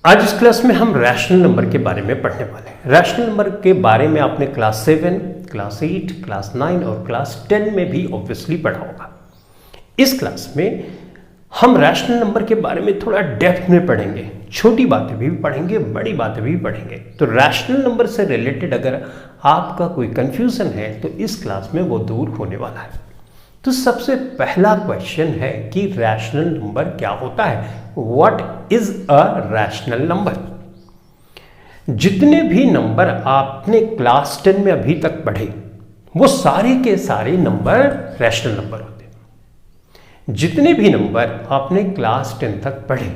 आज इस क्लास में हम रैशनल नंबर के बारे में पढ़ने वाले हैं। रैशनल नंबर के बारे में आपने क्लास 7, क्लास 8, क्लास 9 और क्लास 10 में भी ऑब्वियसली पढ़ा होगा। इस क्लास में हम रैशनल नंबर के बारे में थोड़ा डेप्थ में पढ़ेंगे, छोटी बातें भी पढ़ेंगे, बड़ी बातें भी पढ़ेंगे। तो रैशनल नंबर से रिलेटेड अगर आपका कोई कंफ्यूजन है तो इस क्लास में वो दूर होने वाला है। तो सबसे पहला क्वेश्चन है कि रैशनल नंबर क्या होता है। What is a rational number? जितने भी नंबर आपने क्लास 10 में अभी तक पढ़े वो सारे के सारे नंबर रैशनल नंबर होते हैं। जितने भी नंबर आपने क्लास 10 तक पढ़े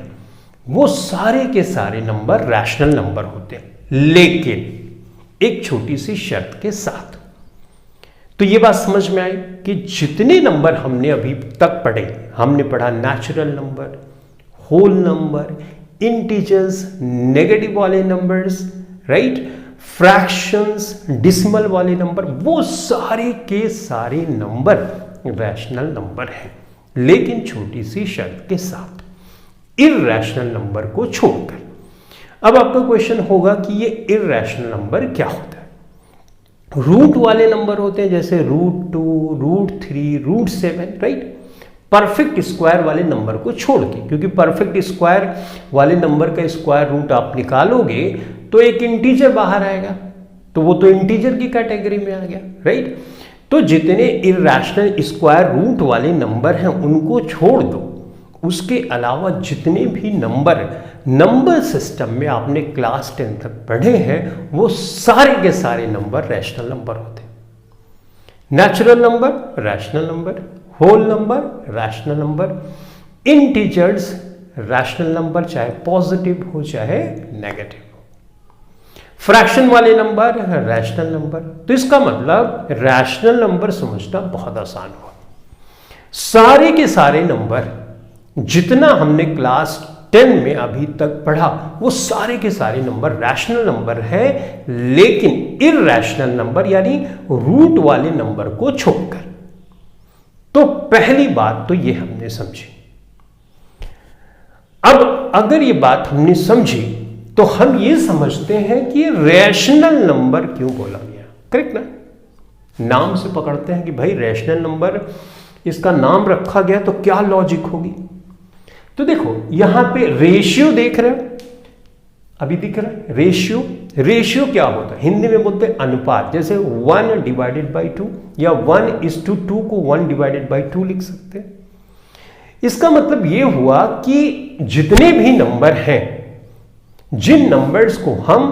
वो सारे के सारे नंबर रैशनल नंबर होते हैं, लेकिन एक छोटी सी शर्त के साथ। तो ये बात समझ में आई कि जितने नंबर हमने अभी तक पढ़े, हमने पढ़ा natural number, whole number, integers, negative वाले नंबर्स, राइट, फ्रैक्शंस, डिसिमल वाले नंबर, वो सारे के सारे नंबर रैशनल नंबर हैं, लेकिन छोटी सी शर्त के साथ, इर्रैशनल नंबर को छोड़कर। अब आपका क्वेश्चन होगा कि ये इर्रैशनल नंबर क्या होता है? रूट वाले नंबर होते हैं जैसे √2, √3, √7, राइट। परफेक्ट स्क्वायर वाले नंबर को छोड़ के, क्योंकि परफेक्ट स्क्वायर वाले नंबर का स्क्वायर रूट आप निकालोगे तो एक इंटीजर बाहर आएगा, तो वो तो इंटीजर की कैटेगरी में आ गया, राइट। तो जितने इर्रैशनल स्क्वायर रूट वाले नंबर हैं उनको छोड़ दो। उसके अलावा जितने भी नंबर सिस्टम में आपने क्लास 10 तक पढ़े हैं वो सारे के सारे नंबर रैशनल नंबर होते हैं। Natural number rational number, whole number rational number, integers rational number, चाहे पॉजिटिव हो चाहे नेगेटिव हो, फ्रैक्शन वाले नंबर रैशनल नंबर। तो इसका मतलब रैशनल नंबर समझना बहुत आसान हुआ। सारे के सारे नंबर जितना हमने क्लास 10 में अभी तक पढ़ा वो सारे के सारे नंबर रैशनल नंबर है, लेकिन इर्रैशनल नंबर यानी रूट वाले नंबर को छोड़कर। तो पहली बात तो ये हमने समझी। अब अगर ये बात हमने समझी तो हम ये समझते हैं कि रैशनल नंबर क्यों बोला गया, करेक्ट ना? नाम से पकड़ते हैं कि भाई रैशनल नंबर, इसका नाम रखा गया तो क्या लॉजिक होगी। तो देखो यहां पे रेशियो देख रहे हो, अभी दिख रहा है रेशियो क्या होता है? हिंदी में बोलते हैं अनुपात। जैसे 1/2 या 1:2 को 1/2 लिख सकते हैं। इसका मतलब यह हुआ कि जितने भी नंबर हैं, जिन नंबर्स को हम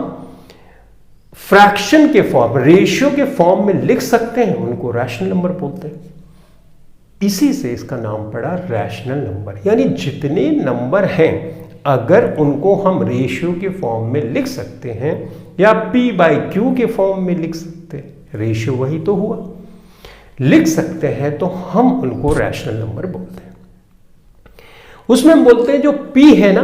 फ्रैक्शन के फॉर्म, रेशियो के फॉर्म में लिख सकते हैं उनको रैशनल नंबर बोलते हैं। इसी से इसका नाम पड़ा रैशनल नंबर। यानी जितने नंबर हैं अगर उनको हम रेशियो के फॉर्म में लिख सकते हैं या p/q के फॉर्म में लिख सकते हैं, रेशियो वही तो हुआ, लिख सकते हैं, तो हम उनको रैशनल नंबर बोलते हैं। उसमें हम बोलते हैं जो p है ना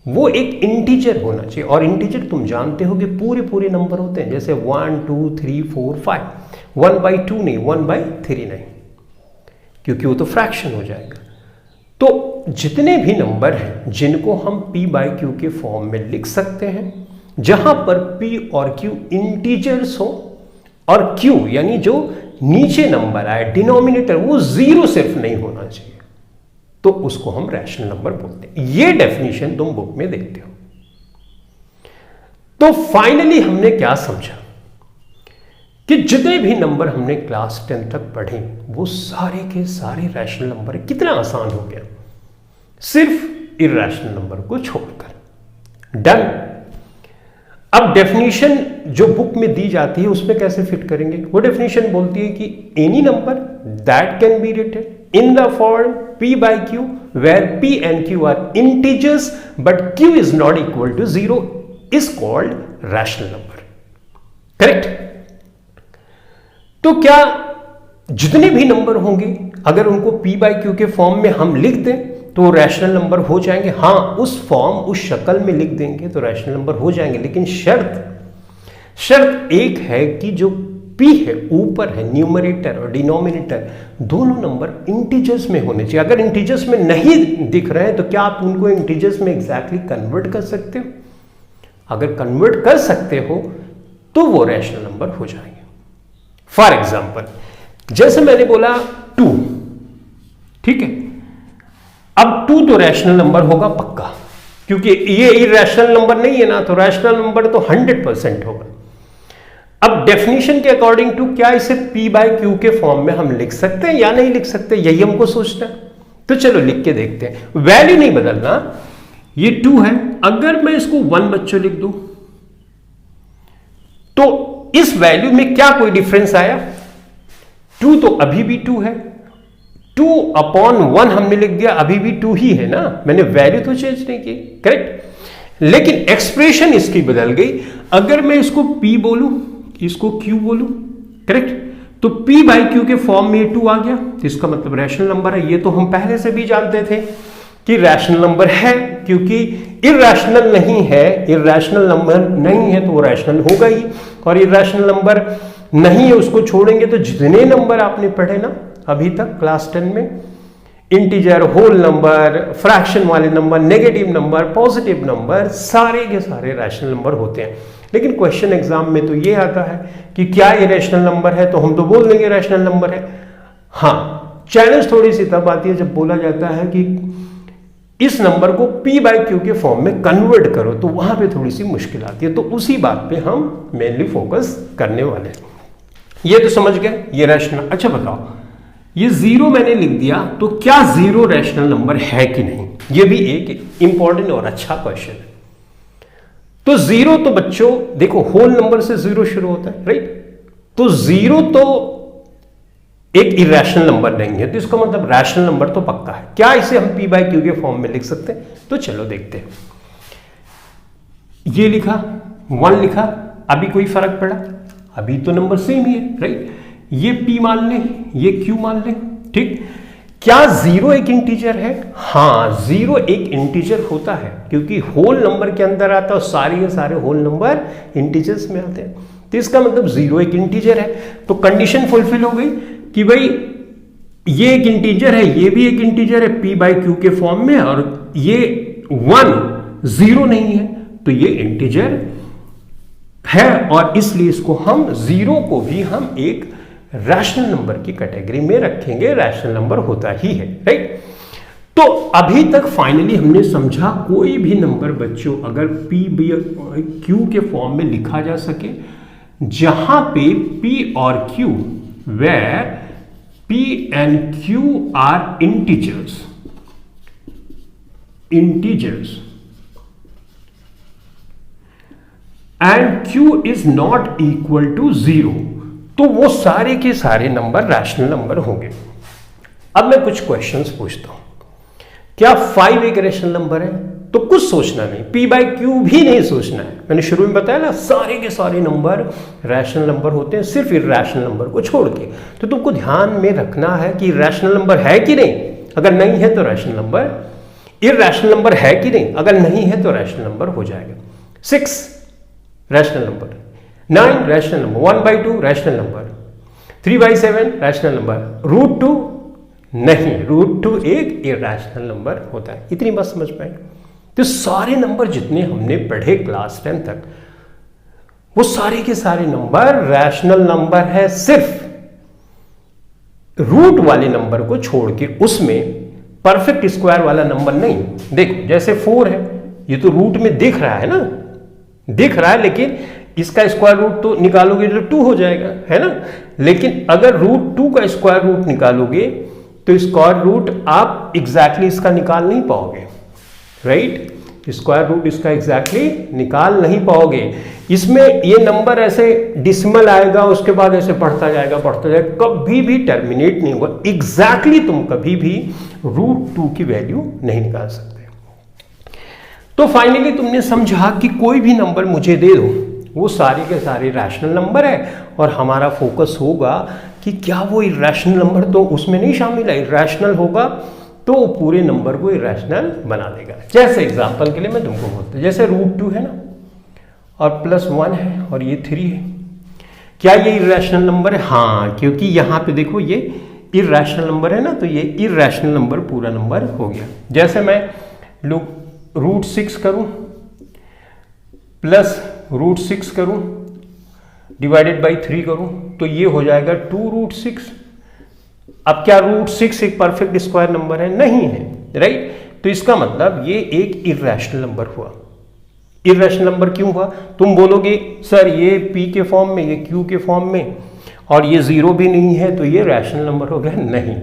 वो एक इंटीजर होना चाहिए, और इंटीजर तुम जानते हो कि पूरे नंबर होते हैं, जैसे 1 2 3 4 5, 1/2 नहीं, 1/3 नहीं, क्योंकि वो तो फ्रैक्शन हो जाएगा। तो जितने भी नंबर हैं जिनको हम p/q के फॉर्म में लिख सकते हैं, जहां पर p और q इंटीजर्स हो और q यानी जो नीचे नंबर आए डिनोमिनेटर वो 0 सिर्फ नहीं होना चाहिए, तो उसको हम रैशनल नंबर बोलते हैं। ये डेफिनेशन तुम बुक में देखते हो। तो फाइनली हमने क्या समझा कि जितने भी नंबर हमने क्लास 10 तक पढ़े वो सारे के सारे रैशनल नंबर है। कितना आसान हो गया, सिर्फ इर्रैशनल नंबर को छोड़कर। डन। अब डेफिनेशन जो बुक में दी जाती है उसमें कैसे फिट करेंगे? वो डेफिनेशन बोलती है कि any number that can be written in the form p/q where p and q are integers but q is not equal to 0 is called rational number. Correct? तो क्या जितने भी नंबर होंगे अगर उनको p/q के फॉर्म में हम लिख दें तो रैशनल नंबर हो जाएंगे? हाँ, उस फॉर्म, उस शक्ल में लिख देंगे तो रैशनल नंबर हो जाएंगे, लेकिन शर्त एक है कि जो p है ऊपर है, न्यूमरेटर और डिनोमिनेटर दोनों नंबर इंटीजर्स में होने चाहिए। अगर इंटीजर्स में नहीं दिख रहे हैं तो क्या आप उनको इंटीजर्स में एग्जैक्टली कन्वर्ट कर सकते हो? अगर कन्वर्ट कर सकते हो तो वो रैशनल नंबर हो जाएंगे। फॉर एग्जाम्पल, जैसे मैंने बोला 2, ठीक है, अब 2 तो रैशनल नंबर होगा पक्का, क्योंकि ये इरैशनल नंबर नहीं है ना, तो रैशनल नंबर तो 100% होगा। अब डेफिनेशन के अकॉर्डिंग टू क्या इसे p बाय क्यू के फॉर्म में हम लिख सकते हैं या नहीं लिख सकते, यही हमको सोचना है। तो चलो लिख के देखते हैं। वैल्यू नहीं बदलना, ये 2 है, अगर मैं इसको 1 बच्चों लिख दूं तो इस वैल्यू में क्या कोई डिफरेंस आया? 2 तो अभी भी 2 है, 2/1 हमने लिख दिया, अभी भी 2 ही है ना, मैंने वैल्यू तो चेंज नहीं की, करेक्ट। लेकिन एक्सप्रेशन इसकी बदल गई। अगर मैं इसको p बोलूं, इसको q बोलूं, करेक्ट, तो p बाई क्यू के फॉर्म में 2 आ गया, तो इसका मतलब रैशनल नंबर है। ये तो हम पहले से भी जानते थे कि रैशनल नंबर है, क्योंकि इरैशनल नहीं है, इरैशनल नंबर नहीं है तो वो रैशनल होगा ही, और इरैशनल नंबर नहीं है उसको छोड़ेंगे तो जितने नंबर आपने पढ़े ना अभी तक क्लास 10 में, इंटीजर, होल नंबर, फ्रैक्शन वाले number, negative number, positive number, सारे के सारे रैशनल नंबर होते हैं। लेकिन क्वेश्चन एग्जाम में तो ये आता है कि क्या ये रैशनल नंबर है, तो हम तो बोल देंगे रैशनल नंबर है। हाँ, चैलेंज थोड़ी सी तब आती है जब बोला जाता है कि इस नंबर को p बाई क्यू के फॉर्म में कन्वर्ट करो, तो वहां पे थोड़ी सी मुश्किल आती है। तो उसी बात पे हम मेनली फोकस करने वाले हैं। ये तो समझ गए, ये रैशनल। अच्छा बताओ, ये 0 मैंने लिख दिया, तो क्या 0 रैशनल नंबर है कि नहीं? ये भी एक इंपॉर्टेंट और अच्छा क्वेश्चन है। तो 0 तो बच्चों देखो, होल नंबर से 0 शुरू होता है, राइट? तो 0 तो एक इरैशनल नंबर नहीं है, तो इसका मतलब रैशनल नंबर तो पक्का है। क्या इसे हम p बाई क्यू के फॉर्म में लिख सकते हैं? तो चलो देखते हैं। ये लिखा, 1 लिखा, अभी कोई फर्क पड़ा? अभी तो नंबर सेम ही है, राइट? ये p मान लें, ये q मान लें, ठीक। क्या 0 एक इंटीजर है? हाँ, 0 एक इंटीजर होता है, क्योंकि होल नंबर के अंदर आता है, सारे के सारे होल नंबर इंटीजर्स में आते हैं, तो इसका मतलब 0 एक इंटीजर है। तो कंडीशन फुलफिल हो गई कि भाई ये एक इंटीजर है, ये भी एक इंटीजर है p बाई क्यू के फॉर्म में, और ये 1 0 नहीं है, तो ये इंटीजर है, और इसलिए इसको हम 0 को भी हम एक रैशनल नंबर की कैटेगरी में रखेंगे। रैशनल नंबर होता ही है, राइट? तो अभी तक फाइनली हमने समझा, कोई भी नंबर बच्चों अगर p बाई क्यू के फॉर्म में लिखा जा सके, जहां पे p और q where p and q are integers and q is not equal to 0, तो वो सारे के सारे नंबर रैशनल नंबर होंगे। अब मैं कुछ क्वेश्चंस पूछता हूं, क्या 5 एक रैशनल नंबर है? तो कुछ सोचना नहीं, p बाई क्यू भी नहीं सोचना है। मैंने शुरू में बताया ना, सारे के सारे नंबर रैशनल नंबर होते हैं, सिर्फ इरैशनल नंबर को छोड़ के। तो तुमको ध्यान में रखना है कि रैशनल नंबर है कि नहीं, अगर नहीं है तो रैशनल नंबर, इरैशनल नंबर है कि नहीं, अगर नहीं है तो रैशनल नंबर हो जाएगा। 6 rational number, 9 rational number, 1/2 rational number, 3/7 rational number, √2 नहीं, √2 एक इरैशनल नंबर होता है। इतनी बात समझ पाए? तो सारे नंबर जितने हमने पढ़े क्लास 10 तक, वो सारे के सारे नंबर रैशनल नंबर है, सिर्फ रूट वाले नंबर को छोड़ के, उसमें परफेक्ट स्क्वायर वाला नंबर नहीं। देखो जैसे 4 है, ये तो रूट में दिख रहा है ना, दिख रहा है, लेकिन इसका स्क्वायर रूट तो निकालोगे तो 2 हो जाएगा, है ना। लेकिन अगर √2 का स्क्वायर रूट निकालोगे तो स्क्वायर रूट आप एग्जैक्टली इसका निकाल नहीं पाओगे, राइट? स्क्वायर रूट इसका एग्जैक्टली निकाल नहीं पाओगे। इसमें ये नंबर ऐसे डिसिमल आएगा, उसके बाद ऐसे बढ़ता जाएगा, कभी भी टर्मिनेट नहीं होगा। एग्जैक्टली तुम कभी भी √2 की वैल्यू नहीं निकाल सकते। तो फाइनली तुमने समझा कि कोई भी नंबर मुझे दे दो, वो सारे के सारे रैशनल नंबर है, और हमारा फोकस होगा कि क्या वो इरैशनल नंबर तो उसमें नहीं शामिल है। इरैशनल होगा तो वो पूरे नंबर को इरैशनल बना देगा। जैसे एग्जांपल के लिए मैं तुमको बोलता हूं, जैसे √2 है ना, और +1 है, और ये 3 है। क्या ये इर्रेशनल नंबर है? हाँ, क्योंकि यहां पे देखो ये इर्रेशनल नंबर है ना, तो ये इर्रेशनल नंबर पूरा नंबर हो गया। जैसे मैं √6 करूं प्लस √6 करूं डिवाइडेड बाई 3 करूं, तो ये हो जाएगा 2√6। अब क्या √6 एक परफेक्ट स्क्वायर नंबर है? नहीं है, राइट? तो इसका मतलब ये एक इर्रेशनल नंबर हुआ। इर्रेशनल नंबर क्यों हुआ? तुम बोलोगे सर ये p के फॉर्म में, ये q के फॉर्म में, और ये 0 भी नहीं है, तो ये रैशनल नंबर हो गया। नहीं,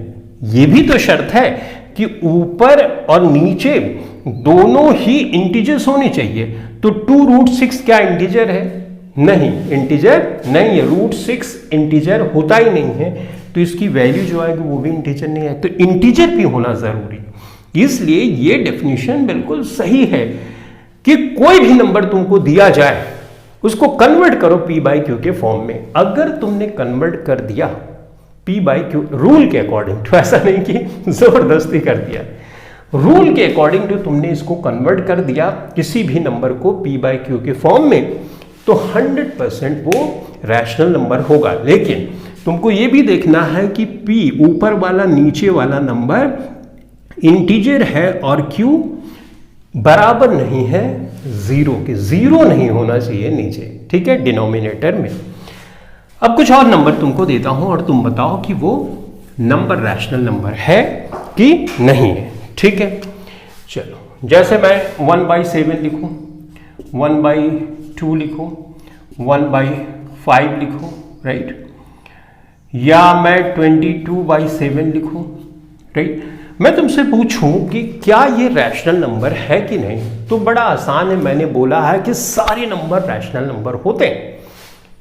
ये भी तो शर्त है कि ऊपर और नीचे दोनों ही इंटीजर्स होने चाहिए। तो 2√6 क्या इंटीजर है? नहीं, इंटीजर नहीं है। √6 इंटीजर होता ही नहीं है, तो इसकी वैल्यू जो आएगी वो भी इंटीजर नहीं है। तो इंटीजर भी होना जरूरी, इसलिए ये डेफिनेशन बिल्कुल सही है कि कोई भी नंबर तुमको दिया जाए उसको कन्वर्ट करो p/q के फॉर्म में। अगर तुमने कन्वर्ट कर दिया p/q रूल के अकॉर्डिंग, तो ऐसा नहीं कि जबरदस्ती कर दिया, रूल के अकॉर्डिंग जो तुमने इसको कन्वर्ट कर दिया किसी भी नंबर को p/q के फॉर्म में, तो 100% वो रैशनल नंबर होगा। लेकिन तुमको ये भी देखना है कि p ऊपर वाला नीचे वाला नंबर इंटीजर है और q बराबर नहीं है 0 के। 0 नहीं होना चाहिए नीचे, ठीक है, डिनोमिनेटर में। अब कुछ और नंबर तुमको देता हूं और तुम बताओ कि वो नंबर रैशनल नंबर है कि नहीं है, ठीक है। चलो, जैसे मैं 1/7 लिखूं, 1/2 लिखूं, 1/5 लिखूं, राइट, या मैं 22/7 लिखूं, राइट। मैं तुमसे पूछूं कि क्या ये रैशनल नंबर है कि नहीं, तो बड़ा आसान है। मैंने बोला है कि सारे नंबर रैशनल नंबर होते हैं।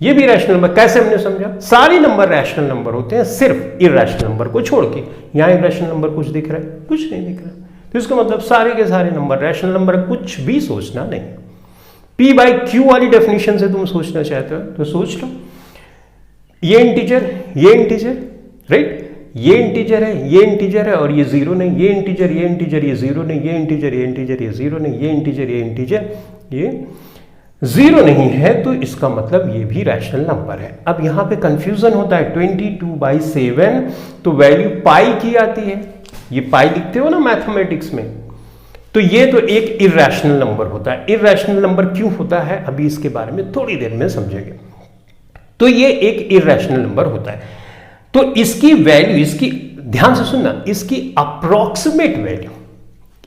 ये भी रैशनल नंबर, कैसे हमने समझा? सारे नंबर रैशनल नंबर होते हैं, सिर्फ इर्रेशनल नंबर को छोड़ के। यहां इर्रेशनल नंबर कुछ दिख रहा है? कुछ नहीं दिख रहा। तो इसका मतलब सारे के सारे नंबर रैशनल नंबर, कुछ भी सोचना नहीं। p/q वाली डेफिनेशन से तुम सोचना चाहते हो तो सोच लो। ये इंटीजर, ये इंटीजर, राइट, ये इंटीजर है, ये इंटीजर है और ये 0 नहीं, ये इंटीजर, ये इंटीजर, ये 0 नहीं, ये इंटीजर, ये इंटीजर, ये 0 नहीं, ये इंटीजर, ये इंटीजर, ये 0 नहीं है, तो इसका मतलब ये भी रैशनल नंबर है। अब यहां पे कंफ्यूजन होता है। 22/7 तो वैल्यू पाई की आती है, ये पाई लिखते हो ना मैथमेटिक्स में, तो ये तो एक इर्रेशनल नंबर होता है। इर्रेशनल नंबर क्यों होता है अभी इसके बारे में थोड़ी देर में समझेंगे। तो ये एक इर्रेशनल नंबर होता है, तो इसकी वैल्यू, इसकी ध्यान से सुनना, इसकी अप्रोक्सीमेट वैल्यू,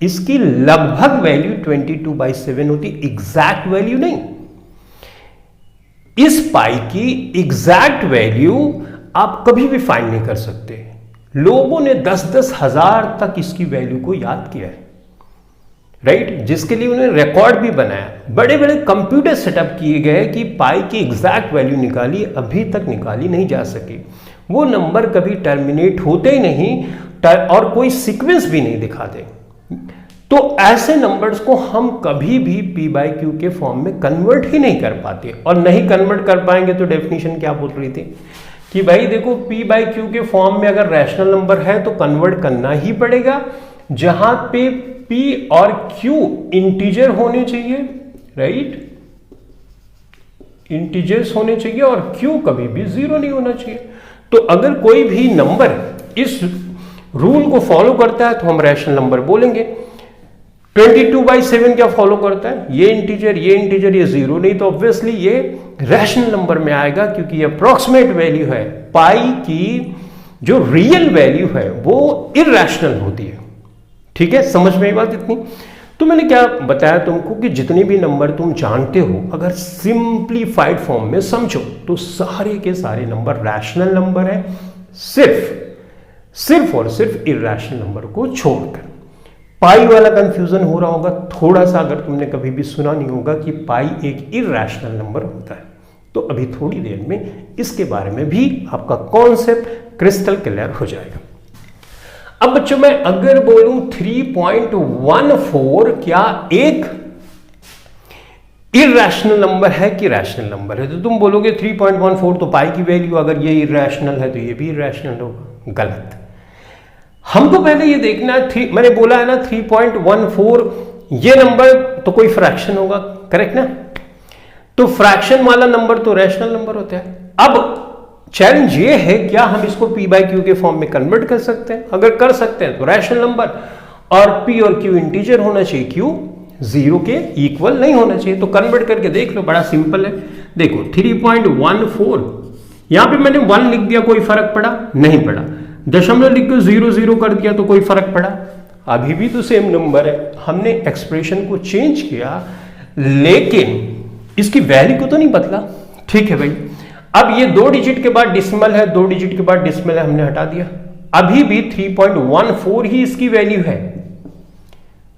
इसकी लगभग वैल्यू 22/7 होती, एग्जैक्ट वैल्यू नहीं। इस पाई की एग्जैक्ट वैल्यू आप कभी भी फाइंड नहीं कर सकते। लोगों ने 10-10 हजार तक इसकी वैल्यू को याद किया है, राइट, जिसके लिए उन्होंने रिकॉर्ड भी बनाया। बड़े बड़े कंप्यूटर सेटअप किए गए कि पाई की एग्जैक्ट वैल्यू निकाली, अभी तक निकाली नहीं जा सकी। वो नंबर कभी टर्मिनेट होते ही नहीं और कोई सीक्वेंस भी नहीं दिखाते। तो ऐसे नंबर्स को हम कभी भी p/q के फॉर्म में कन्वर्ट ही नहीं कर पाते, और नहीं कन्वर्ट कर पाएंगे तो डेफिनेशन क्या बोल रही थी कि भाई देखो, p/q के फॉर्म में अगर रैशनल नंबर है तो कन्वर्ट करना ही पड़ेगा। जहां पे p और q इंटीजर होने चाहिए, राइट, इंटीजर्स होने चाहिए, और q कभी भी 0 नहीं होना चाहिए। तो अगर कोई भी नंबर इस रूल को फॉलो करता है तो हम रैशनल नंबर बोलेंगे। 22/7 क्या फॉलो करता है? ये इंटीजर, ये इंटीजर, ये 0 नहीं, तो ऑब्वियसली ये रैशनल नंबर में आएगा, क्योंकि ये अप्रोक्सीमेट वैल्यू है। पाई की जो रियल वैल्यू है वो इर्रेशनल होती है, ठीक है। समझ में आई बात इतनी? तो मैंने क्या बताया तुमको कि जितने भी नंबर तुम जानते हो, अगर सिंप्लीफाइड फॉर्म में समझो तो सारे के सारे नंबर रैशनल नंबर है, सिर्फ और सिर्फ इर्रेशनल नंबर को छोड़कर। पाई वाला कंफ्यूजन हो रहा होगा थोड़ा सा, अगर तुमने कभी भी सुना नहीं होगा कि पाई एक इर्रेशनल नंबर होता है, तो अभी थोड़ी देर में इसके बारे में भी आपका कॉन्सेप्ट क्रिस्टल क्लियर हो जाएगा। अब बच्चों, मैं अगर बोलूं 3.14 क्या एक इर्रेशनल नंबर है कि रैशनल नंबर है, तो तुम बोलोगे 3.14 तो पाई की वैल्यू, अगर ये इर्रेशनल है तो ये भी इर्रेशनल होगा। गलत। हमको पहले ये देखना है, मैंने बोला है ना 3.14 ये नंबर तो कोई फ्रैक्शन होगा, करेक्ट ना? तो फ्रैक्शन वाला नंबर तो रैशनल नंबर होता है, अब चैलेंज ये है, क्या हम इसको p बाई क्यू के फॉर्म में कन्वर्ट कर सकते हैं? अगर कर सकते हैं तो रैशनल नंबर, और p और q इंटीजर होना चाहिए, q 0 के इक्वल नहीं होना चाहिए। तो कन्वर्ट करके देख लो, बड़ा सिंपल है। देखो 3.14, यहां पे मैंने 1 लिख दिया, कोई फर्क पड़ा? नहीं पड़ा। दशमलव लिख के 0 कर दिया तो कोई फर्क पड़ा? अभी भी तो सेम नंबर है। हमने एक्सप्रेशन को चेंज किया लेकिन इसकी वैल्यू को तो नहीं बदला। ठीक है भाई, अब ये 2 डिजिट के बाद डिसिमल है, 2 डिजिट के बाद डिसिमल है, हमने हटा दिया। अभी भी 3.14 ही इसकी वैल्यू है,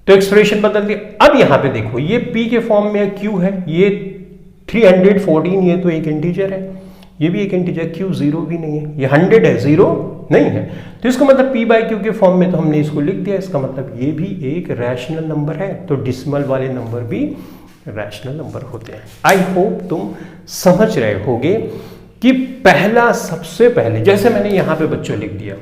तो एक्सप्रेशन बदल दिया। अब यहां पे देखो, ये p के फॉर्म में q है, ये 314, ये तो एक इंटीजर है, ये भी एक इंटीजर, q 0 भी नहीं है, ये 100 है, 0 नहीं है। तो इसका मतलब p बाई क्यू के फॉर्म में तो हमने इसको लिख दिया। इसका मतलब ये भी एक रैशनल नंबर है, तो डिसिमल वाले नंबर भी रैशनल नंबर होते हैं। आई होप तुम समझ रहे होगे कि पहला, सबसे पहले जैसे मैंने यहां पे बच्चों लिख दिया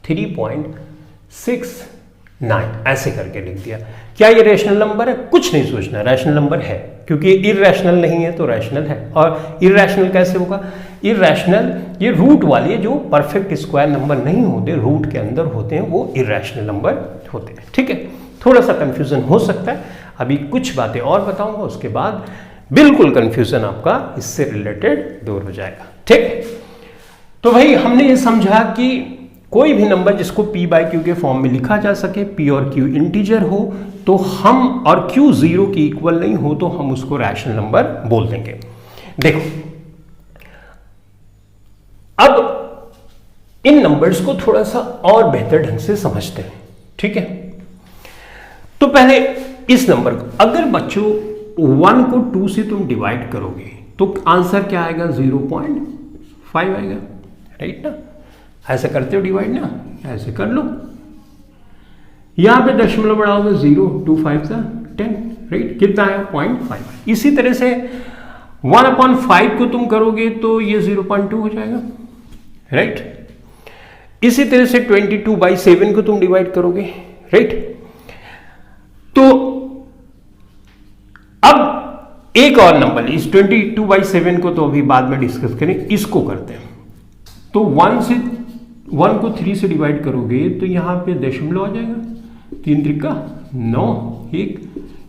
3.69 ऐसे करके लिख दिया, क्या ये रैशनल नंबर है? कुछ नहीं सोचना, रैशनल नंबर है, क्योंकि इररैशनल नहीं है तो रैशनल है। और इररैशनल कैसे होगा? इररैशनल, ये रूट वाले जो परफेक्ट स्क्वायर नंबर नहीं होते, रूट के अंदर होते हैं, वो इररैशनल नंबर होते हैं। ठीक है, थोड़ा सा कंफ्यूजन हो सकता है, अभी कुछ बातें और बताऊंगा, उसके बाद बिल्कुल कंफ्यूजन आपका इससे रिलेटेड दूर हो जाएगा। ठीक, तो भाई हमने ये समझा कि कोई भी नंबर जिसको p बाई क्यू के फॉर्म में लिखा जा सके, p और q इंटीजर हो तो हम, और q 0 के इक्वल नहीं हो तो हम उसको रैशनल नंबर बोल देंगे। देखो अब इन नंबर्स को थोड़ा सा और बेहतर ढंग से समझते हैं। ठीक है, तो पहले इस नंबर को, अगर बच्चों 1 को 2 से तुम डिवाइड करोगे तो आंसर क्या आएगा? 0.5 आएगा, राइट ना? ऐसे करते हो डिवाइड ना, ऐसे कर लो। यहां पे दशमलव बढ़ाओगे 0, 2 5 10, राइट? कितना आया? 0.5। इसी तरह से 1/5 को तुम करोगे तो ये 0.2 हो जाएगा, राइट? इसी तरह से 22/7 को तुम डिवाइड करोगे, राइट? तो अब एक और नंबर, इस 22/7 को तो अभी बाद में डिस्कस करें, इसको करते हैं। तो 1 को 3 से डिवाइड करोगे तो यहां पे दशमलव आ जाएगा, 3 त्रिका 9, 1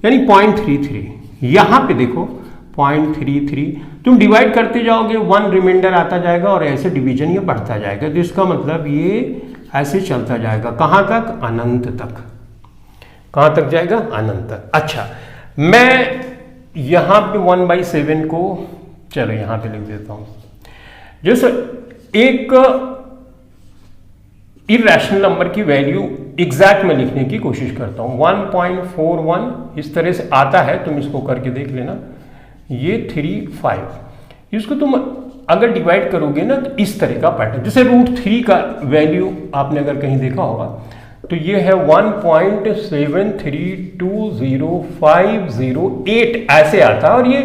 यानी 0.33। यहां पे देखो 0.33, तुम डिवाइड करते जाओगे, 1 रिमाइंडर आता जाएगा और ऐसे डिवीजन ये बढ़ता जाएगा। तो इसका मतलब ये ऐसे चलता जाएगा, कहां तक? अनंत तक। कहां तक जाएगा? अनंत तक। अच्छा, मैं यहां पे 1/7 को, चलो यहां पे लिख देता हूं, जैसे एक इरैशनल नंबर की वैल्यू एग्जैक्ट में लिखने की कोशिश करता हूं। 1.41 इस तरह से आता है, तुम इसको करके देख लेना। ये 3.5, इसको तुम अगर डिवाइड करोगे ना तो इस तरह का पैटर्न, जैसे √3 का वैल्यू आपने अगर कहीं देखा होगा तो ये है 1.732058 ऐसे आता है, और ये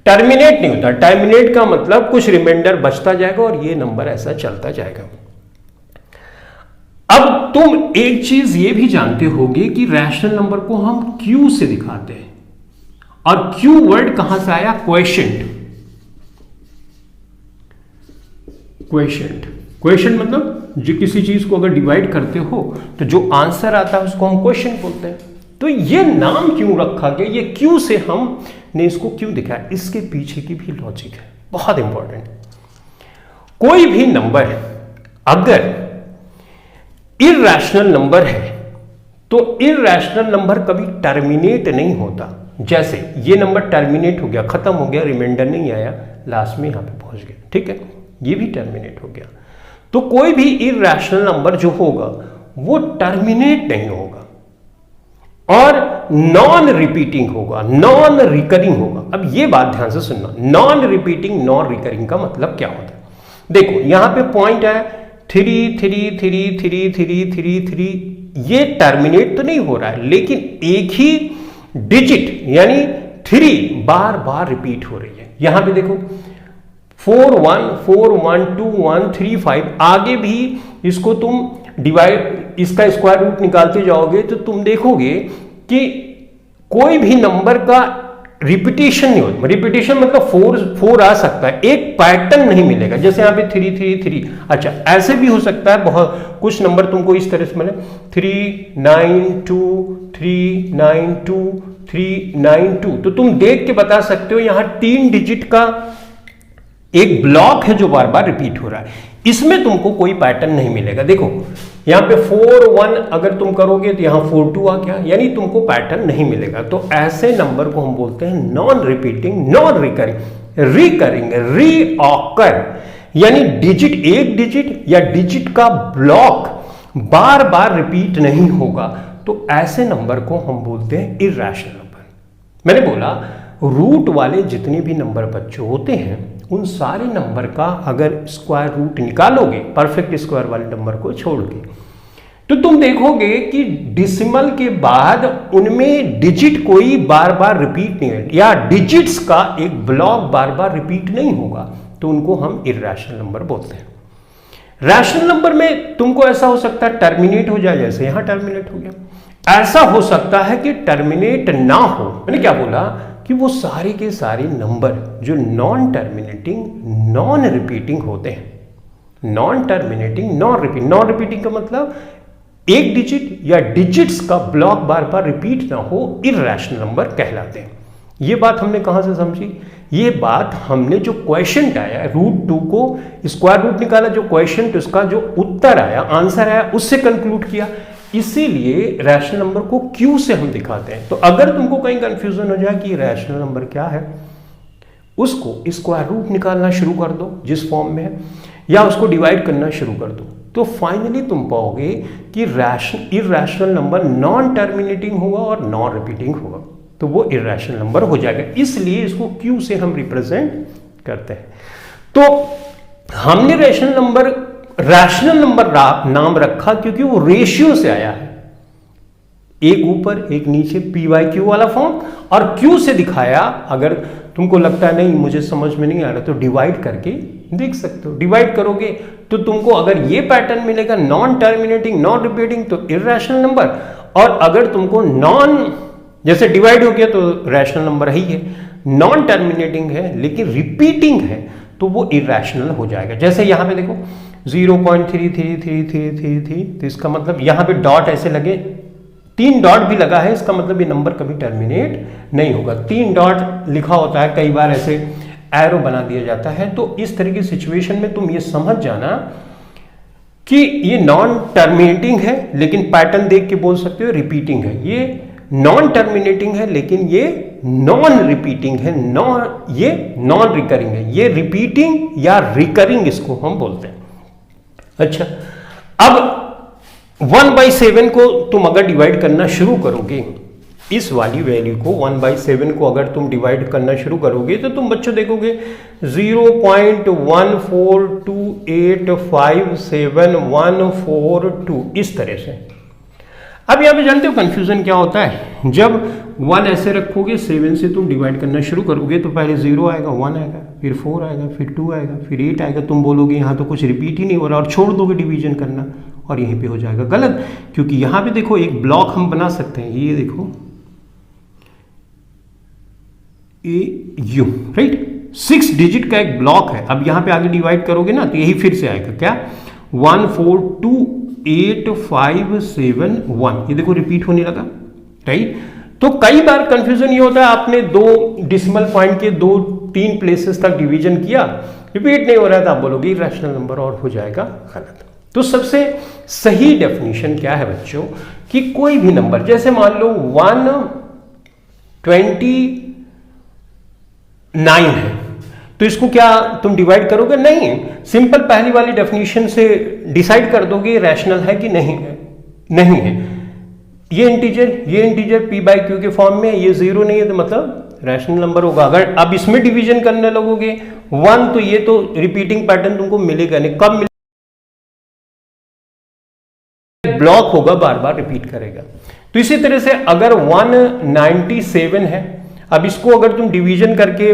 टर्मिनेट नहीं होता। टर्मिनेट का मतलब कुछ रिमाइंडर बचता जाएगा और ये नंबर ऐसा चलता जाएगा। अब तुम एक चीज ये भी जानते होगे कि रैशनल नंबर को हम Q से दिखाते हैं, और Q वर्ड कहां से आया? क्वेशेंट। क्वेशेंट, क्वेशेंट मतलब जो किसी चीज को अगर डिवाइड करते हो तो जो आंसर आता है उसको हम क्वेश्चन बोलते हैं। तो ये नाम क्यों रखा गया? ये Q से हमने इसको क्यों दिखाया, इसके पीछे की भी लॉजिक है, बहुत इंपॉर्टेंट। कोई भी नंबर अगर इररैशनल नंबर है तो इररैशनल नंबर कभी टर्मिनेट नहीं होता। जैसे ये नंबर टर्मिनेट हो गया, खत्म हो गया, रिमाइंडर नहीं आया, लास्ट में यहां पे पहुंच गया, ठीक है, ये भी टर्मिनेट हो गया। तो कोई भी इररैशनल नंबर जो होगा वो टर्मिनेट नहीं होगा और नॉन रिपीटिंग होगा, नॉन रिकरिंग होगा। अब ये बात ध्यान से सुनना, नॉन रिपीटिंग नॉन रिकरिंग का मतलब क्या होता है? देखो यहां पे पॉइंट है 3 3 3 3 3 3 3, ये टर्मिनेट तो नहीं हो रहा है, लेकिन एक ही डिजिट यानी 3 बार बार रिपीट हो रही है। यहां पे देखो 4 1 4 1 2 1 3 5, आगे भी इसको तुम डिवाइड, इसका स्क्वायर रूट निकालते जाओगे तो तुम देखोगे कि कोई भी नंबर का रिपीटेशन नहीं होता। रिपीटेशन मतलब फोर आ सकता है, एक पैटर्न नहीं मिलेगा। जैसे यहाँ पे 3 3 3, अच्छा ऐसे भी हो सकता है, बहुत कुछ नंबर तुमको इस तरह से मिले 3 9 2 3 9 2 3 9 2, तो तुम देख के बता सकते हो यहाँ 3 डिजिट का एक ब्लॉक है जो बार बार रिपीट हो रहा है। इसमें तुमको कोई पैटर्न नहीं मिलेगा। देखो यहाँ पे 4 1 अगर तुम करोगे तो यहाँ 4 2 आ गया, यानी तुमको पैटर्न नहीं मिलेगा। तो ऐसे नंबर को हम बोलते हैं non repeating, non recurring. Recurring, reoccur, यानी डिजिट, एक डिजिट या डिजिट का ब्लॉक बार बार रिपीट नहीं होगा, तो ऐसे नंबर को हम बोलते हैं इर्रेशनल नंबर। मैंने बोला रूट वाले जितने भी नंबर बच्चों होते हैं उन सारे नंबर का अगर स्क्वायर रूट निकालोगे, परफेक्ट स्क्वायर वाले नंबर को छोड़ के, तो तुम देखोगे कि डिसिमल के बाद उनमें डिजिट कोई बार बार रिपीट नहीं है, या डिजिट्स का एक ब्लॉक बार बार रिपीट नहीं होगा, तो उनको हम इर्रेशनल नंबर बोलते हैं। रैशनल नंबर में तुमको ऐसा हो सकता है टर्मिनेट हो जाए, जैसे यहां टर्मिनेट हो गया। ऐसा हो सकता है कि टर्मिनेट ना हो। मैंने क्या बोला कि वो सारे के सारे नंबर जो नॉन टर्मिनेटिंग, नॉन रिपीटिंग होते हैं। Non terminating, non repeating. Non repeating का मतलब एक डिजिट या डिजिट्स का ब्लॉक बार बार रिपीट ना हो, इर्रेशनल नंबर कहलाते हैं। ये बात हमने कहां से समझी? ये बात हमने जो क्वेश्चन आया √2 को स्क्वायर रूट निकाला, जो क्वेश्चन उसका जो उत्तर आया, आंसर आया, उससे कंक्लूड किया। इसीलिए रैशनल नंबर को क्यू से हम दिखाते हैं। तो अगर तुमको कहीं कंफ्यूजन हो जाए कि रैशनल नंबर क्या है, उसको स्क्वायर रूट निकालना शुरू कर दो जिस फॉर्म में है, या उसको डिवाइड करना शुरू कर दो, तो फाइनली तुम पाओगे कि इर्रेशनल नंबर नॉन टर्मिनेटिंग होगा और नॉन रिपीटिंग होगा, तो वो इर्रेशनल नंबर हो जाएगा। इसलिए इसको क्यू से हम रिप्रेजेंट करते हैं। तो हमने रैशनल नंबर नाम रखा क्योंकि वो रेशियो से आया है, एक ऊपर एक नीचे, PQ वाला फॉर्म, और Q से दिखाया। अगर तुमको लगता है नहीं मुझे समझ में नहीं आ रहा, तो डिवाइड करके देख सकते हो। डिवाइड करोगे तो तुमको अगर ये पैटर्न मिलेगा, नॉन टर्मिनेटिंग, नॉन रिपीटिंग, तो इर्रेशनल नंबर। और अगर तुमको जैसे डिवाइड हो गया तो रैशनल नंबर ही है, नॉन टर्मिनेटिंग है लेकिन रिपीटिंग है, तो वो इर्रेशनल हो जाएगा। जैसे यहां पे देखो 0.333333, तो इसका मतलब यहां पे डॉट ऐसे लगे, 3 डॉट भी लगा है, इसका मतलब ये नंबर कभी टर्मिनेट नहीं होगा। 3 डॉट लिखा होता है, कई बार ऐसे एरो बना दिया जाता है। तो इस तरह की सिचुएशन में तुम ये समझ जाना कि ये नॉन टर्मिनेटिंग है, लेकिन पैटर्न देख के बोल सकते हो रिपीटिंग है। ये नॉन टर्मिनेटिंग है लेकिन ये नॉन रिपीटिंग है, ये नॉन रिकरिंग है। ये रिपीटिंग या रिकरिंग इसको हम बोलते हैं। अच्छा, अब 1/7 को तुम अगर डिवाइड करना शुरू करोगे, इस वाली वैल्यू को 1/7 को अगर तुम डिवाइड करना शुरू करोगे, तो तुम बच्चों देखोगे 0.142857142 इस तरह से। अब यहां पे जानते हो कंफ्यूजन क्या होता है? जब 1 ऐसे रखोगे, 7 से तुम डिवाइड करना शुरू करोगे, तो पहले 0 आएगा, 1 आएगा, फिर 4 आएगा, फिर 2 आएगा, फिर 8 आएगा। तुम बोलोगे यहाँ तो कुछ रिपीट ही नहीं हो रहा, और छोड़ दोगे डिवीजन करना, और यहीं पे हो जाएगा गलत। क्योंकि यहाँ पे देखो एक ब्लॉक हम बना सकते हैं, ये देखो AU, राइट, 6 डिजिट का एक ब्लॉक है। अब यहाँ पे आगे डिवाइड करोगे ना, तो यही फिर से आएगा क्या, 1428571, ये देखो रिपीट होने लगा, राइट। तो कई बार कंफ्यूजन ये होता है, आपने 2 डिसिमल पॉइंट के 2-3 प्लेसेस तक डिवीजन किया, रिपीट नहीं हो रहा था, आप बोलोगे इर्रेशनल नंबर, और हो जाएगा गलत। तो सबसे सही डेफिनेशन क्या है बच्चों, कि कोई भी नंबर, जैसे मान लो 129 है, तो इसको क्या तुम डिवाइड करोगे? नहीं, सिंपल पहली वाली डेफिनेशन से डिसाइड कर दोगे रैशनल है कि नहीं है। नहीं है, ये इंटीजर P/Q के फॉर्म में, ये 0 नहीं है, तो मतलब रैशनल नंबर होगा। अगर अब इसमें डिवीजन करने लगोगे 1, तो ये तो रिपीटिंग पैटर्न तुमको मिलेगा नहीं। कब मिलेगा? ब्लॉक होगा, बार बार रिपीट करेगा। तो इसी तरह से अगर 197 है, अब इसको अगर तुम डिवीजन करके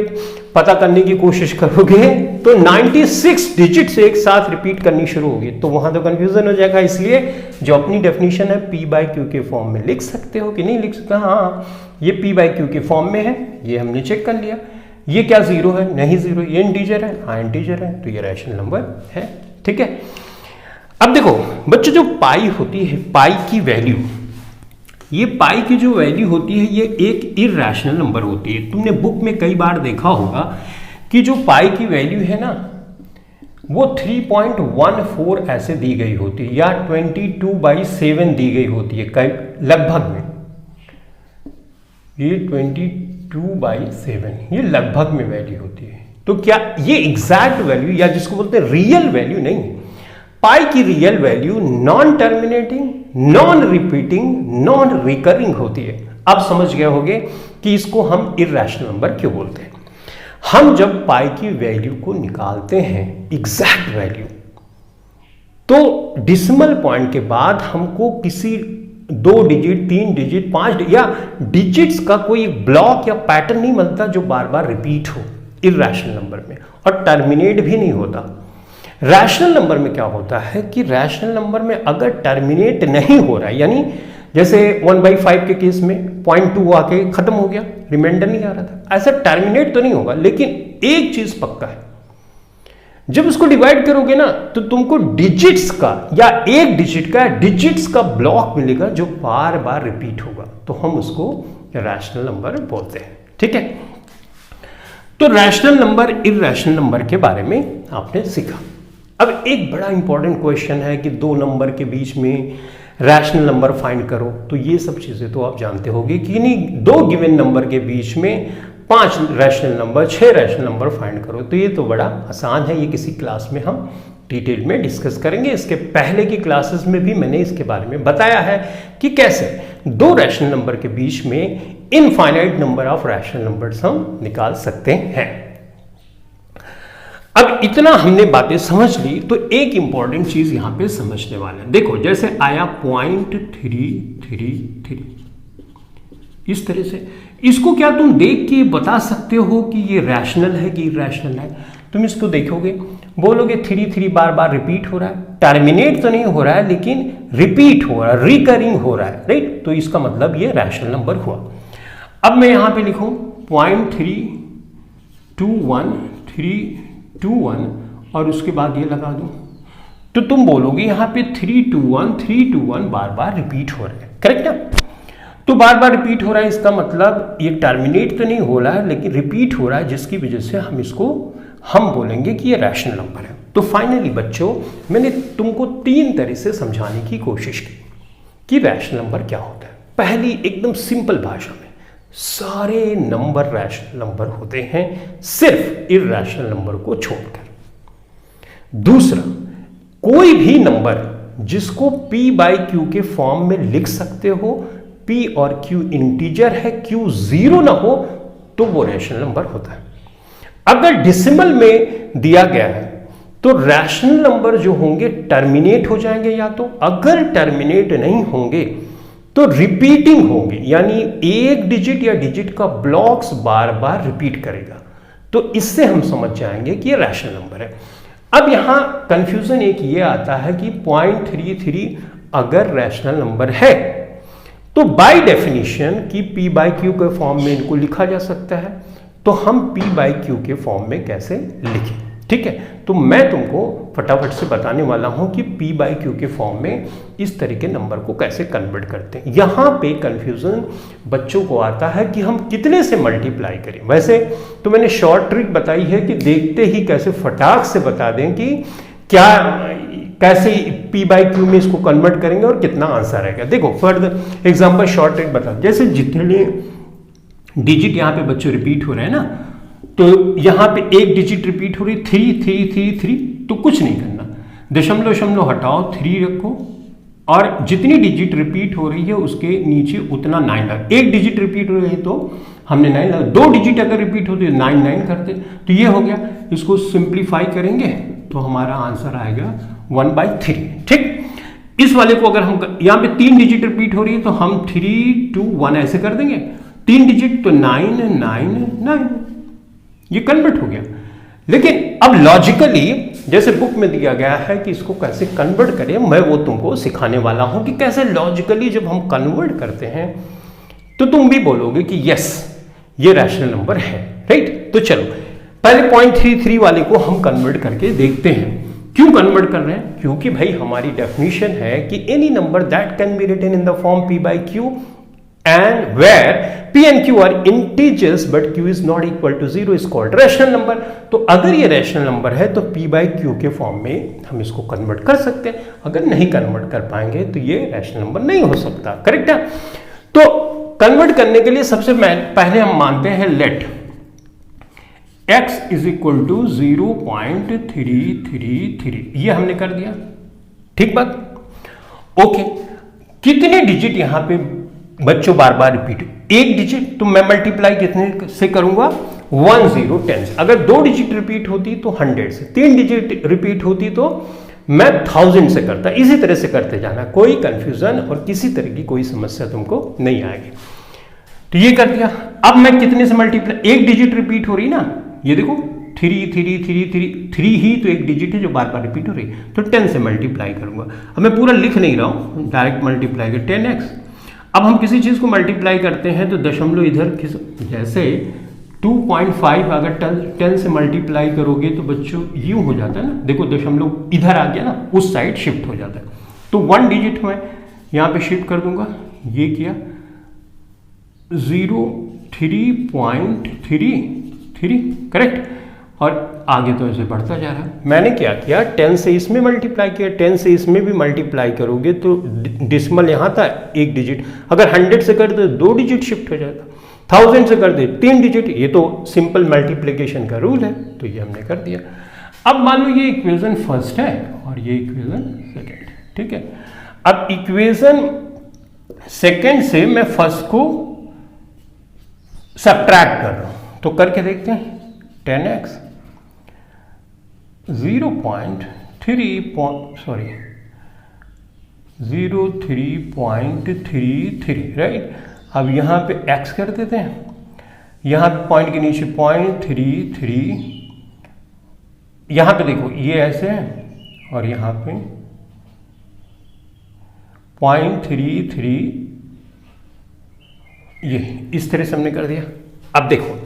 पता करने की कोशिश करोगे तो 96 डिजिट्स एक साथ रिपीट करनी शुरू होगी, तो वहां तो कंफ्यूजन हो जाएगा। इसलिए जो अपनी डेफिनेशन है पी बाई क्यू के फॉर्म में लिख सकते हो कि नहीं लिख सकते? हाँ, ये पी बाई क्यू के फॉर्म में है, ये हमने चेक कर लिया। ये क्या जीरो है? नहीं जीरो। ये इंटीजर है? हाँ इंटीजर है, तो ये रैशनल नंबर है। ठीक है, अब देखो बच्चों, जो पाई होती है, पाई की वैल्यू, ये पाई की जो वैल्यू होती है ये एक इरैशनल नंबर होती है। तुमने बुक में कई बार देखा होगा कि जो पाई की वैल्यू है ना वो 3.14 ऐसे दी गई होती है या 22/7 दी गई होती है कई लगभग में। ये 22/7 ये लगभग में वैल्यू होती है। तो क्या ये एग्जैक्ट वैल्यू या जिसको बोलते हैं रियल वैल्यू नहीं है। पाई की real value non terminating, non repeating, non recurring होती है। अब समझ गए होंगे कि इसको हम इरैशनल नंबर क्यों बोलते हैं। हम जब पाई की वैल्यू को निकालते हैं एग्जैक्ट वैल्यू, तो डिसिमल पॉइंट के बाद हमको किसी 2 डिजिट, 3 डिजिट, 5 या डिजिट्स का कोई ब्लॉक या पैटर्न नहीं मिलता जो बार बार रिपीट हो इरैशनल नंबर में, और टर्मिनेट भी नहीं होता। रैशनल नंबर में क्या होता है कि रैशनल नंबर में अगर टर्मिनेट नहीं हो रहा है, यानी जैसे 1/5 के केस में 0.2 आके खत्म हो गया, रिमाइंडर नहीं आ रहा था, ऐसा टर्मिनेट तो नहीं होगा। लेकिन एक चीज पक्का है, जब उसको डिवाइड करोगे ना तो तुमको डिजिट्स का या एक डिजिट्स का ब्लॉक मिलेगा जो बार बार रिपीट होगा, तो हम उसको रैशनल नंबर बोलते हैं। ठीक है, तो रैशनल नंबर इरैशनल नंबर के बारे में आपने सीखा। अब एक बड़ा इंपॉर्टेंट क्वेश्चन है कि दो नंबर के बीच में रैशनल नंबर फाइंड करो, तो ये सब चीजें तो आप जानते होंगे कि नहीं, दो गिवन नंबर के बीच में 5 rational number, 6 rational number find करो, तो ये तो बड़ा आसान है। ये किसी क्लास में हम डिटेल में डिस्कस करेंगे। इसके पहले की क्लासेस में भी मैंने इसके बारे में बताया है कि कैसे दो रैशनल नंबर के बीच में infinite number of rational numbers हम निकाल सकते हैं। अब इतना हमने बातें समझ ली, तो एक इंपॉर्टेंट चीज यहां पे समझने वाले हैं। देखो जैसे आया 0.333 इस तरह से, इसको क्या तुम देख के बता सकते हो कि ये रैशनल है कि इरैशनल है? तुम इसको देखोगे, बोलोगे 3 बार बार रिपीट हो रहा है, टर्मिनेट तो नहीं हो रहा है लेकिन रिपीट हो रहा है, रिकरिंग हो रहा है, राइट? तो इसका मतलब ये रैशनल नंबर हुआ। अब मैं यहां पे लिखूं 0.321 और उसके बाद ये लगा दूं, तो तुम बोलोगे यहां पे 321 बार बार रिपीट हो रहा है, करेक्ट ना? तो बार बार रिपीट हो रहा है, इसका मतलब ये टर्मिनेट तो नहीं हो रहा है लेकिन रिपीट हो रहा है, जिसकी वजह से हम बोलेंगे कि ये रैशनल नंबर है। तो फाइनली बच्चों, मैंने तुमको 3 तरह से समझाने की कोशिश की कि रैशनल नंबर क्या होता है। पहली एकदम सिंपल भाषा में, सारे नंबर रैशनल नंबर होते हैं सिर्फ इरैशनल नंबर को छोड़कर। दूसरा, कोई भी नंबर जिसको p/q के फॉर्म में लिख सकते हो, p और q इंटीजर है, q 0 ना हो, तो वो रैशनल नंबर होता है। अगर डेसिमल में दिया गया है तो रैशनल नंबर जो होंगे टर्मिनेट हो जाएंगे, या तो अगर टर्मिनेट नहीं होंगे तो रिपीटिंग होंगे, यानी एक डिजिट या डिजिट का ब्लॉक्स बार बार रिपीट करेगा। तो इससे हम समझ जाएंगे कि ये रैशनल नंबर है। अब यहां कंफ्यूजन एक ये आता है कि 0.33 अगर रैशनल नंबर है तो बाय डेफिनेशन कि p/q के फॉर्म में इनको लिखा जा सकता है, तो हम p/q के फॉर्म में कैसे लिखें? ठीक है, तो मैं तुमको फटाफट से बताने वाला हूं कि p/q के फॉर्म में इस तरह के नंबर को कैसे कन्वर्ट करते हैं। यहां पे कंफ्यूजन बच्चों को आता है कि हम कितने से मल्टीप्लाई करें। वैसे तो मैंने शॉर्ट ट्रिक बताई है कि देखते ही कैसे फटाक से बता दें कि क्या कैसे p/q में इसको कन्वर्ट करेंगे और कितना आंसर आएगा। देखो फॉर एग्जांपल शॉर्ट ट्रिक बता, जैसे जितने डिजिट यहाँ पे बच्चों रिपीट हो रहे हैं ना, तो यहाँ पे एक डिजिट रिपीट हो रही 3 तो कुछ नहीं करना, दशमलव हटाओ, 3 रखो और जितनी डिजिट रिपीट हो रही है उसके नीचे उतना 9 लगा। एक डिजिट रिपीट हो रही है तो हमने 9 लगा, 2 डिजिट अगर रिपीट होती है 9 करते, तो ये हो गया। इसको सिंप्लीफाई करेंगे तो हमारा आंसर आएगा 1/3। ठीक, इस वाले को अगर हम यहाँ पे 3 डिजिट रिपीट हो रही है तो हम 3 2 1 ऐसे कर देंगे, 3 डिजिट तो 999, ये कन्वर्ट हो गया। लेकिन अब लॉजिकली जैसे बुक में दिया गया है कि इसको कैसे कन्वर्ट करें, मैं वो तुमको सिखाने वाला हूं कि कैसे लॉजिकली जब हम कन्वर्ट करते हैं तो तुम भी बोलोगे कि यस ये रैशनल नंबर है, राइट। तो चलो पहले 0.33 वाले को हम कन्वर्ट करके देखते हैं। क्यों कन्वर्ट कर रहे हैं? क्योंकि भाई हमारी डेफिनेशन है कि any number that can be written in the form p by q and where p and q are integers but q is not equal to 0 is called rational number। तो अगर ये रैशनल नंबर है तो p by q के form में हम इसको convert कर सकते हैं। अगर नहीं कन्वर्ट कर पाएंगे तो ये रैशनल नंबर नहीं हो सकता, करेक्ट है। तो कन्वर्ट करने के लिए सबसे पहले हम मानते हैं let x is equal to 0.333, ये हमने कर दिया, ठीक बात, ओके। कितने डिजिट यहां पे बच्चों बार बार रिपीट? एक डिजिट, तो मैं मल्टीप्लाई कितने से करूंगा? 1 0 10। अगर 2 डिजिट रिपीट होती तो 100 से, 3 डिजिट रिपीट होती तो मैं 1000 से करता। इसी तरह से करते जाना, कोई कंफ्यूजन और किसी तरह की कोई समस्या तुमको नहीं आएगी। तो ये कर दिया। अब मैं कितने से मल्टीप्लाई, एक डिजिट रिपीट हो रही ना, ये देखो 3 3 3 3 3 ही तो एक डिजिट है जो बार बार रिपीट हो रही है, तो 10 से मल्टीप्लाई करूंगा। अब मैं पूरा लिख नहीं रहा हूं, डायरेक्ट मल्टीप्लाई कर 10x। अब हम किसी चीज को मल्टीप्लाई करते हैं तो दशमलव इधर जैसे 2.5 अगर 10 से मल्टीप्लाई करोगे तो बच्चों यूं हो जाता है ना, देखो दशमलव इधर आ गया ना, उस साइड शिफ्ट हो जाता है। तो 1 डिजिट मैं यहां पे शिफ्ट कर दूंगा, ये किया 03.33, करेक्ट। और आगे तो ऐसे बढ़ता जा रहा है। मैंने क्या किया, 10 से इसमें मल्टीप्लाई किया, 10 से इसमें भी मल्टीप्लाई करोगे तो डिसिमल यहाँ था एक डिजिट, अगर 100 से कर दे 2 डिजिट शिफ्ट हो जाता, 1000 से कर दे 3 डिजिट, ये तो सिंपल मल्टीप्लिकेशन का रूल है, तो ये हमने कर दिया। अब मान लो ये इक्वेशन फर्स्ट है और ये इक्वेशन सेकेंड, ठीक है। अब इक्वेशन सेकेंड से मैं फर्स्ट को सब्ट्रैक्ट कर रहा हूं, तो करके देखते हैं। 10x 03.33, right. अब यहां पे x कर देते हैं, यहां पे पॉइंट के नीचे 0.33, यहां पे देखो ये ऐसे है और यहां पे 0.33, ये इस तरह से हमने कर दिया। अब देखो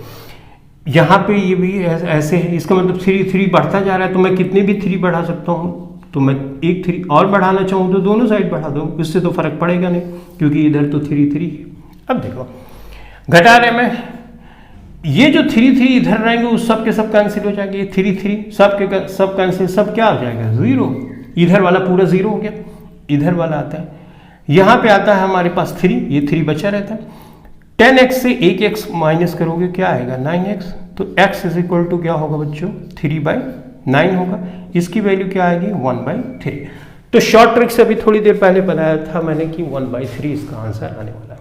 यहां पे ये भी ऐसे है, इसका मतलब 3 बढ़ता जा रहा है, तो मैं कितने भी 3 बढ़ा सकता हूं, तो मैं एक 3 और बढ़ाना चाहूं तो दोनों साइड बढ़ा दूं, इससे तो फर्क पड़ेगा नहीं क्योंकि इधर तो 3 है। अब देखो घटा रहे में ये जो 3 इधर रहेंगे उस सब के सब कैंसिल हो जाएंगे, ये 3 सब के सब कैंसिल, सब क्या हो जाएगा 0, इधर वाला पूरा 0 हो गया, इधर वाला आता है, यहां पे आता है हमारे पास 3, ये 3 बचा रहता है। 10x से 1x माइनस करोगे क्या आएगा 9x, तो x इज इक्वल टू क्या होगा बच्चों 3/9 होगा, इसकी वैल्यू क्या आएगी 1/3। तो शॉर्ट ट्रिक से अभी थोड़ी देर पहले बनाया था मैंने कि 1/3 इसका आंसर आने वाला है,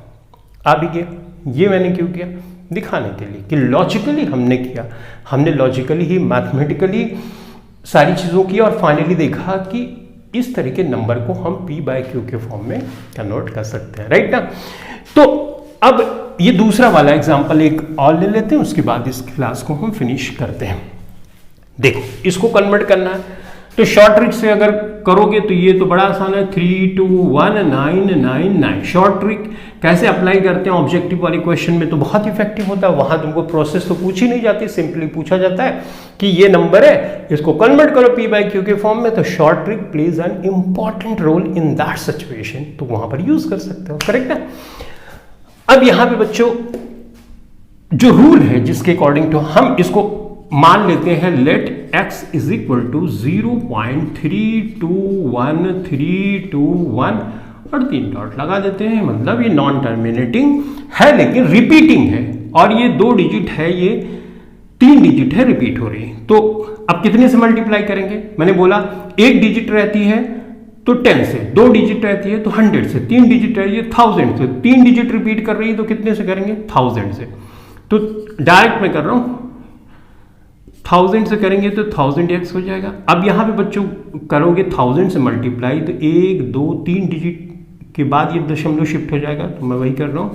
आ भी गया। ये मैंने क्यों किया, दिखाने के लिए कि लॉजिकली हमने किया, हमने लॉजिकली ही मैथमेटिकली सारी चीज़ों की और फाइनली देखा कि इस तरह के नंबर को हम p/q के फॉर्म में कन्वर्ट कर सकते हैं, राइट ना। तो अब ये दूसरा वाला एग्जांपल एक और ले लेते हैं, उसके बाद इस क्लास को हम फिनिश करते हैं। देखो इसको कन्वर्ट करना है तो शॉर्ट ट्रिक से अगर करोगे तो ये तो बड़ा आसान है, 3219999। शॉर्ट ट्रिक कैसे अप्लाई करते हैं ऑब्जेक्टिव वाले क्वेश्चन में तो बहुत इफेक्टिव होता है, वहां तुमको प्रोसेस तो पूछी नहीं जाती, सिंपली पूछा जाता है कि ये नंबर है इसको कन्वर्ट करो p/q के फॉर्म में, तो short trick plays an important role in that situation, तो वहां पर यूज कर सकते हो, करेक्ट है। अब यहां पे बच्चों जो रूल है जिसके अकॉर्डिंग टू हम इसको मान लेते हैं, let x is equal to 0.321321 और 3 डॉट लगा देते हैं, मतलब ये नॉन टर्मिनेटिंग है लेकिन रिपीटिंग है, और ये 2 डिजिट है, ये 3 डिजिट है, रिपीट हो रही है। तो अब कितने से मल्टीप्लाई करेंगे, मैंने बोला एक डिजिट रहती है तो 10 से, 2 डिजिट रहती है तो 100 से, 3 डिजिट रहती है 1000 से, 3 डिजिट रिपीट कर रही है तो कितने से करेंगे 1000 से। तो डायरेक्ट मैं कर रहा हूं 1000 से करेंगे तो 1000x हो जाएगा। अब यहां पे बच्चों करोगे 1000 से मल्टीप्लाई तो 1 2 3 डिजिट के बाद ये दशमलव शिफ्ट हो जाएगा, तो मैं वही कर रहा हूं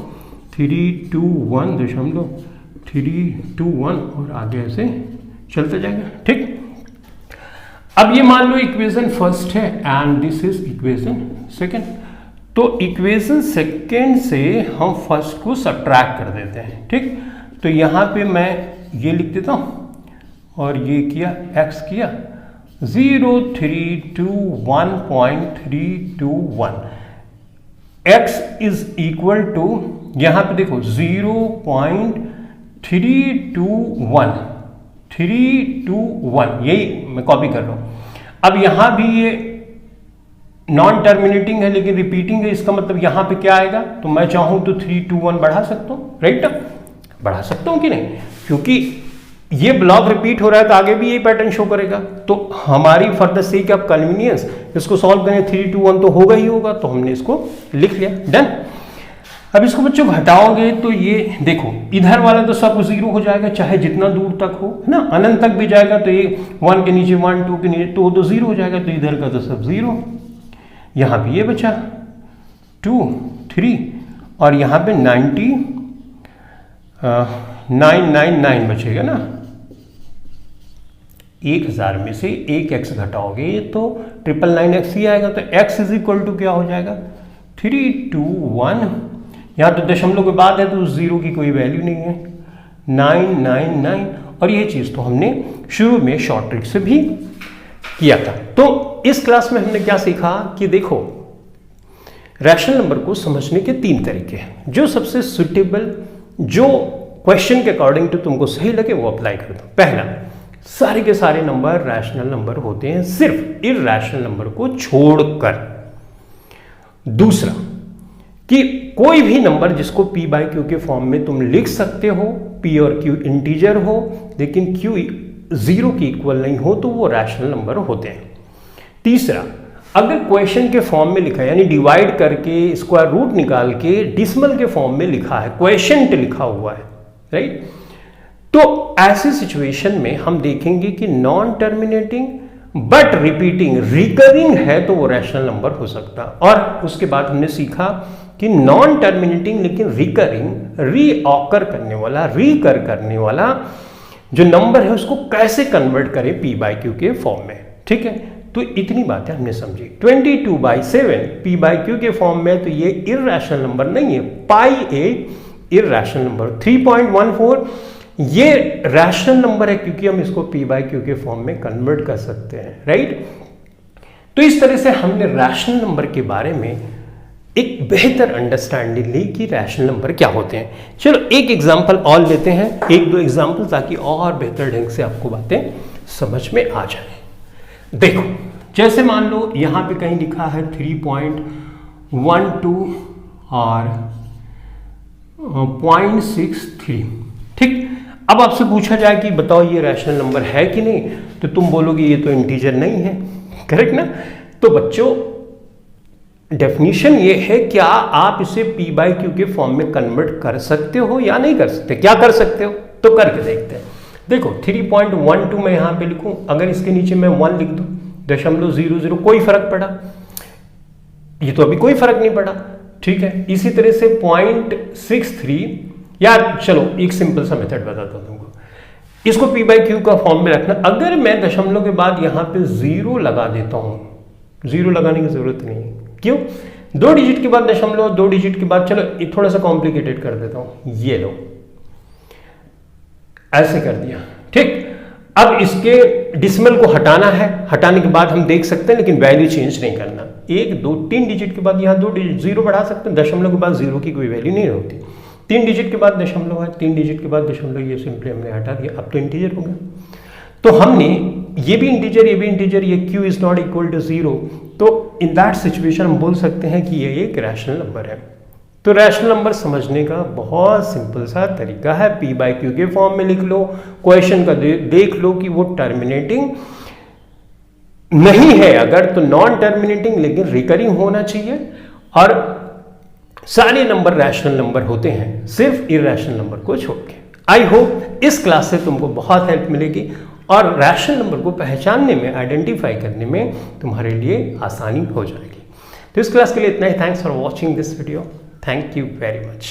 321.321 और आगे ऐसे चलता जाएगा। ठीक, अब ये मान लो इक्वेशन फर्स्ट है and this is equation second. तो इक्वेशन सेकंड से हम फर्स्ट को सब्ट्रैक्ट कर देते हैं। ठीक, तो यहाँ पे मैं ये लिख देता हूँ और ये किया x किया 0321.321, x इज इक्वल टू यहाँ पे देखो 0.321, यही मैं कॉपी कर रहा हूं। अब यहां भी ये नॉन टर्मिनेटिंग है लेकिन रिपीटिंग है, इसका मतलब यहां पे क्या आएगा, तो मैं चाहूं तो 321 बढ़ा सकता हूं, राइट, बढ़ा सकता हूं कि नहीं, क्योंकि ये ब्लॉक रिपीट हो रहा है तो आगे भी यही पैटर्न शो करेगा। तो हमारी for the sake of convenience इसको सॉल्व करें, 321 तो होगा ही होगा, तो हमने इसको लिख लिया, डन। अब इसको बच्चों घटाओगे तो ये देखो इधर वाला तो सब जीरो हो जाएगा, चाहे जितना दूर तक हो, है ना, अनंत तक भी जाएगा तो ये 1 के नीचे 1, 2 के नीचे तो जीरो हो जाएगा, तो इधर का तो सब जीरो। यहाँ भी ये बचा 2, 3 और यहाँ पे 999 बचेगा ना। 1000 में से एक x घटाओगे तो 999x ही आएगा, तो x इज इक्वल टू क्या हो जाएगा 321, यहाँ तो दशमलव के बाद है तो जीरो की कोई वैल्यू नहीं है, 999। और ये चीज तो हमने शुरू में शॉर्ट ट्रिक से भी किया था। तो इस क्लास में हमने क्या सीखा कि देखो रैशनल नंबर को समझने के 3 तरीके हैं, जो सबसे सुटेबल, जो क्वेश्चन के अकॉर्डिंग टू तुमको सही लगे वो अप्लाई कर दो। पहला, सारे के सारे नंबर रैशनल नंबर होते हैं सिर्फ इररैशनल नंबर को छोड़कर। दूसरा, कि कोई भी नंबर जिसको p बाई क्यू के फॉर्म में तुम लिख सकते हो, p और q इंटीजर हो लेकिन q 0 की इक्वल नहीं हो तो वो रैशनल नंबर होते हैं। तीसरा, अगर क्वेश्चन के फॉर्म में लिखा है यानी डिवाइड करके स्क्वायर रूट निकाल के डिसिमल के फॉर्म में लिखा है, क्वेश्चन लिखा हुआ है, राइट, तो ऐसी सिचुएशन में हम देखेंगे कि non terminating but repeating recurring है तो वो रैशनल नंबर हो सकता। और उसके बाद हमने सीखा कि नॉन टर्मिनेटिंग लेकिन रिकरिंग, रीऑकर करने वाला, रीकर करने वाला जो नंबर है उसको कैसे कन्वर्ट करें p बाई क्यू के फॉर्म में। ठीक है, तो इतनी बातें हमने समझी। 22/7 p बाई क्यू के फॉर्म में तो ये इररैशनल नंबर नहीं है, पाई ए इररैशनल नंबर। 3.14 ये रैशनल नंबर है क्योंकि हम इसको p बाई क्यू के फॉर्म में कन्वर्ट कर सकते हैं, राइट। तो इस तरह से हमने रैशनल नंबर के बारे में एक बेहतर अंडरस्टैंडिंग ली कि रैशनल नंबर क्या होते हैं। चलो एक एग्जांपल और लेते हैं, 1-2 एग्जांपल, ताकि और बेहतर ढंग से आपको बातें समझ में आ जाए। देखो जैसे मान लो यहां पे कहीं लिखा है 3.12 और 0.63, ठीक। अब आपसे पूछा जाए कि बताओ ये रैशनल नंबर है कि नहीं, तो तुम बोलोगे ये तो इंटीजर नहीं है, करेक्ट ना। तो बच्चों डेफिनेशन ये है, क्या आप इसे p बाई क्यू के फॉर्म में कन्वर्ट कर सकते हो या नहीं कर सकते, क्या कर सकते हो, तो करके देखते हैं। देखो 3.12 मैं यहां पे लिखूं, अगर इसके नीचे मैं 1 लिख दूं, 0.00, कोई फर्क पड़ा, ये तो अभी कोई फर्क नहीं पड़ा, ठीक है। इसी तरह से 0.63, यार चलो एक सिंपल सा मेथड बताता हूं तुमको, इसको p बाई क्यू का फॉर्म में रखना। अगर मैं दशमलव के बाद यहां पे 0 लगा देता हूं, 0 लगाने की जरूरत नहीं है, क्यों, 2 डिजिट के बाद दशमलव, 2 डिजिट के बाद, चलो थोड़ा सा कॉम्प्लिकेटेड कर देता हूं, ये लो ऐसे कर दिया, ठीक। अब इसके डिसिमल को हटाना है, हटाने के बाद हम देख सकते हैं लेकिन वैल्यू चेंज नहीं करना। 1, 2, 3 डिजिट के बाद यहाँ 2 डिजिट 0 बढ़ा सकते हैं, दशमलव के बाद 0 की कोई वैल्यू नहीं होती। 3 डिजिट के बाद दशमलव है, 3 डिजिट के बाद दशमलव, ये सिंपली हमने हटा दिया, अब तो इंटीजर हो गया। तो हमने ये भी इंटीजर, ये भी इंटीजर, ये q is not equal to 0, तो इन दैट सिचुएशन हम बोल सकते हैं कि ये एक रैशनल नंबर है। तो रैशनल नंबर समझने का बहुत सिंपल सा तरीका है, p बाई क्यू के फॉर्म में लिख लो, क्वेश्चन का देख लो कि वो टर्मिनेटिंग नहीं है अगर, तो नॉन टर्मिनेटिंग लेकिन रिकरिंग होना चाहिए, और सारे नंबर रैशनल नंबर होते हैं सिर्फ इररैशनल नंबर को छोड़ के। आई होप इस क्लास से तुमको बहुत हेल्प मिलेगी और रैशनल नंबर को पहचानने में, आइडेंटिफाई करने में तुम्हारे लिए आसानी हो जाएगी। तो इस क्लास के लिए इतना ही। Thanks for watching this video, thank you very much.